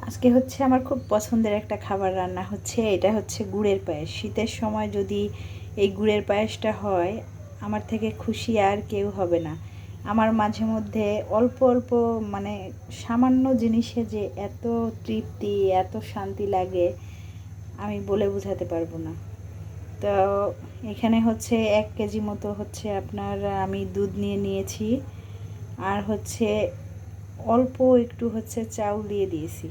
আজকে হচ্ছে আমার খুব পছন্দের একটা খাবার রান্না হচ্ছে। এটা হচ্ছে গুড়ের পায়েস। শীতের সময় যদি এই গুড়ের পায়েসটা হয়, আমার থেকে খুশি আর কেউ হবে না। আমার মাঝে মধ্যে অল্প অল্প মানে সামান্য জিনিসে যে এত তৃপ্তি, এত শান্তি লাগে, আমি বলে বোঝাতে পারবো না। তো এখানে হচ্ছে 1 কেজি মতো হচ্ছে আপনার আমি দুধ নিয়ে নিয়েছি। আর হচ্ছে অল্প একটু হচ্ছে চাউল দিয়ে দিয়েছি,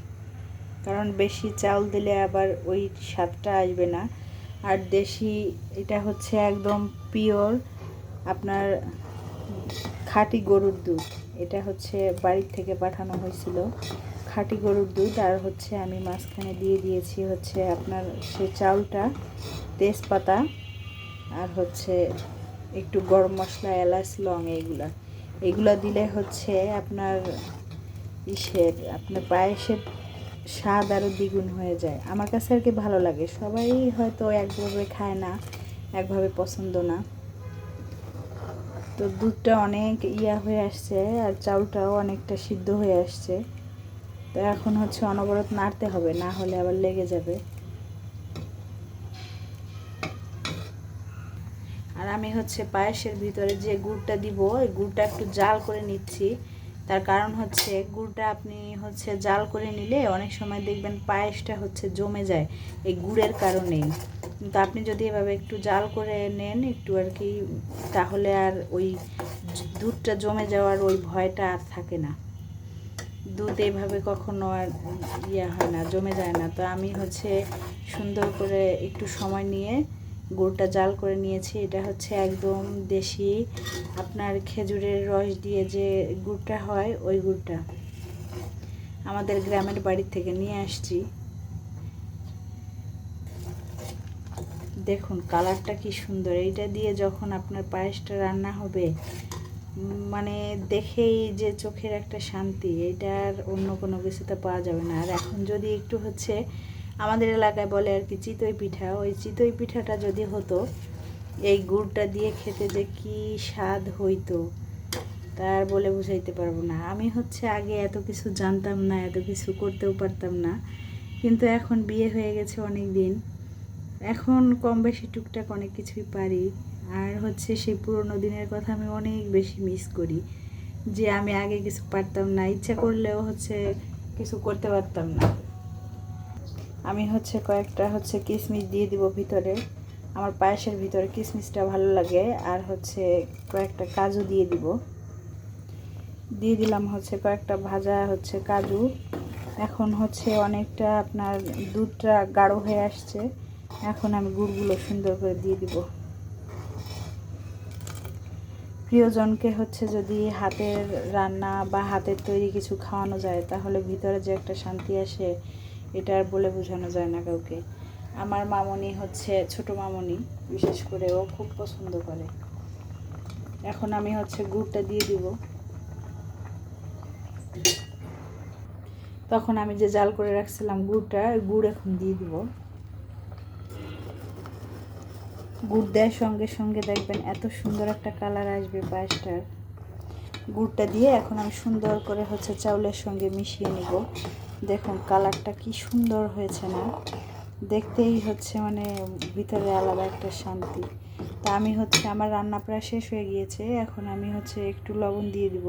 কারণ বেশি চাউল দিলে আবার ওই স্বাদটা আসবে না। আর দেশি, এটা হচ্ছে একদম পিওর আপনার খাঁটি গরুর দুধ। এটা হচ্ছে বাড়ির থেকে পাঠানো হয়েছিল, খাঁটি গরুর দুধ। আর হচ্ছে আমি মাঝখানে দিয়ে দিয়েছি হচ্ছে আপনার সে চাউলটা, তেজপাতা, আর হচ্ছে একটু গরম মশলা, এলাচ, লং, এগুলা দিলে হচ্ছে আপনার আপনার পায়েসের স্বাদ আরও দ্বিগুণ হয়ে যায়। আমার কাছে আর কি ভালো লাগে। সবাই হয়তো একভাবে খায় না, একভাবে পছন্দ না। তো দুধটা অনেক হয়ে আসছে, আর চাউলটাও অনেকটা সিদ্ধ হয়ে আসছে। তো এখন হচ্ছে অনবরত নাড়তে হবে, না হলে আবার লেগে যাবে। আর আমি হচ্ছে পায়েসের ভিতরে যে গুড়টা দিব, ওই গুড়টা একটু জাল করে নিচ্ছি। তার কারণ হচ্ছে গুড়টা আপনি হচ্ছে জাল করে নিলে অনেক সময় দেখবেন পায়েসটা হচ্ছে জমে যায় এই গুড়ের কারণেই। কিন্তু আপনি যদি এভাবে একটু জাল করে নেন একটু আর কি, তাহলে আর ওই দুধটা জমে যাওয়ার ওই ভয়টা আর থাকে না। দুধ এইভাবে কখনো আর হয় না, জমে যায় না। তো আমি হচ্ছে সুন্দর করে একটু সময় নিয়ে গুড়টা জাল করে নিয়েছি। এটা হচ্ছে একদম দেশি আপনার খেজুরের রস দিয়ে যে গুড়টা হয়, ওই গুড়টা আমাদের গ্রামের বাড়ি থেকে নিয়ে আসছি। দেখুন কালারটা কি সুন্দর। এইটা দিয়ে যখন আপনার পায়েসটা রান্না হবে, মানে দেখেই যে চোখের একটা শান্তি, এটা আর অন্য কোনো কিছুতে পাওয়া যাবে না। আর এখন যদি একটু হচ্ছে আমাদের এলাকায় বলে আর কি চিতই পিঠা, ওই চিতই পিঠাটা যদি হতো, এই গুড়টা দিয়ে খেতে যে কি স্বাদ হইতো তার বলে বুঝাইতে পারবো না। আমি হচ্ছে আগে এত কিছু জানতাম না, এত কিছু করতেও পারতাম না, কিন্তু এখন বিয়ে হয়ে গেছে অনেক দিন, এখন কম বেশি টুকটাক অনেক কিছুই পারি। আর হচ্ছে সেই পুরোনো দিনের কথা আমি অনেক বেশি মিস করি, যে আমি আগে কিছু পারতাম না, ইচ্ছা করলেও হচ্ছে কিছু করতে পারতাম না। আমি হচ্ছে কয়েকটা হচ্ছে কিশমিশ দিয়ে দিব ভিতরে, আমার পায়েসের ভিতরে কিশমিশটা ভালো লাগে। আর হচ্ছে কয়েকটা কাজু দিয়ে দিলাম হচ্ছে কয়েকটা ভাজা হচ্ছে কাজু। এখন হচ্ছে অনেকটা আপনার দুধটা গাঢ় হয়ে আসছে, এখন আমি গুড়গুলো সুন্দর করে দিয়ে দিব। প্রিয়জনকে হচ্ছে যদি হাতের রান্না বা হাতের তৈরি কিছু খাওয়ানো যায়, তাহলে ভিতরে যে একটা শান্তি আসে, এটা আর বলে বোঝানো যায় না কাউকে। আমার মামনি হচ্ছে, ছোট মামনি বিশেষ করে, ও খুব পছন্দ করে। এখন আমি হচ্ছে গুড়টা দিয়ে দিব। তখন আমি যে জাল করে রাখছিলাম গুড় এখন দিয়ে দিব। গুড় দেওয়ার সঙ্গে সঙ্গে দেখবেন এত সুন্দর একটা কালার আসবে পায়েসটার। গুড়টা দিয়ে এখন আমি সুন্দর করে হচ্ছে চাউলের সঙ্গে মিশিয়ে নিব। দেখুন কালারটা কি সুন্দর হয়েছে না, দেখতেই হচ্ছে মানে ভিতরে আলাদা একটা শান্তি। তা আমি হচ্ছে আমার রান্না প্রায় শেষ হয়ে গিয়েছে, এখন আমি হচ্ছে একটু লবণ দিয়ে দিব,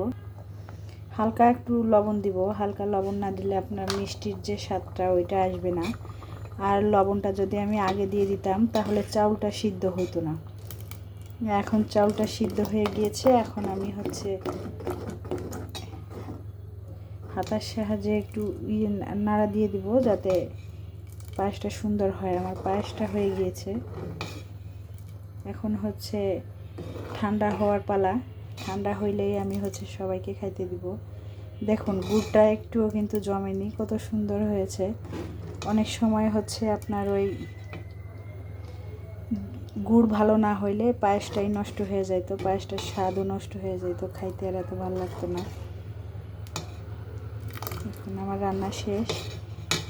হালকা একটু লবণ দিব। হালকা লবণ না দিলে আপনার মিষ্টির যে স্বাদটা ওইটা আসবে না। আর লবণটা যদি আমি আগে দিয়ে দিতাম তাহলে চাউলটা সিদ্ধ হতো না। এখন চাউলটা সিদ্ধ হয়ে গিয়েছে, এখন আমি হচ্ছে হাতার সাহায্যে একটু নাড়া দিয়ে দিব, যাতে পায়েসটা সুন্দর হয়। আমার পায়েসটা হয়ে গিয়েছে, এখন হচ্ছে ঠান্ডা হওয়ার পালা। ঠান্ডা হইলেই আমি হচ্ছে সবাইকে খাইতে দিব। দেখুন গুড়টা একটুও কিন্তু জমেনি, কত সুন্দর হয়েছে। অনেক সময় হচ্ছে আপনার ওই গুড় ভালো না হইলে পায়েসটাই নষ্ট হয়ে যেত, পায়েসটার স্বাদও নষ্ট হয়ে যেত, খাইতে আর এত ভালো লাগতো না। এখন আমার রান্না শেষ,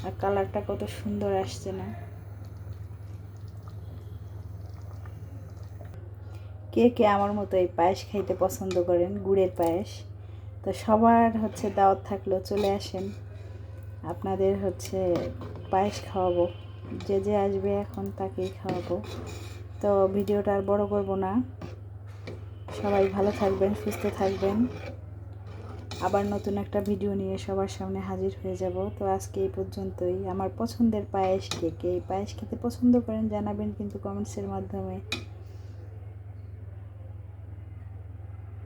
আর কালারটা কত সুন্দর আসছে না। কে কে আমার মতো এই পায়েস খাইতে পছন্দ করেন, গুড়ের পায়েস? তো সবার হচ্ছে দাওয়াত থাকলো, চলে আসেন। আপনাদের হচ্ছে পায়েস খাওয়াবো। যে যে আসবে এখন তাকেই খাওয়াবো। তো ভিডিওটা আর বড় করব না। সবাই ভালো থাকবেন, সুস্থ থাকবেন। আবার নতুন একটা ভিডিও নিয়ে সবার সামনে হাজির হয়ে যাব। তো আজকে এই পর্যন্তই। আমার পছন্দের পায়েস কে কে এই পায়েস খেতে পছন্দ করেন জানাবেন কিন্তু কমেন্টসের মাধ্যমে।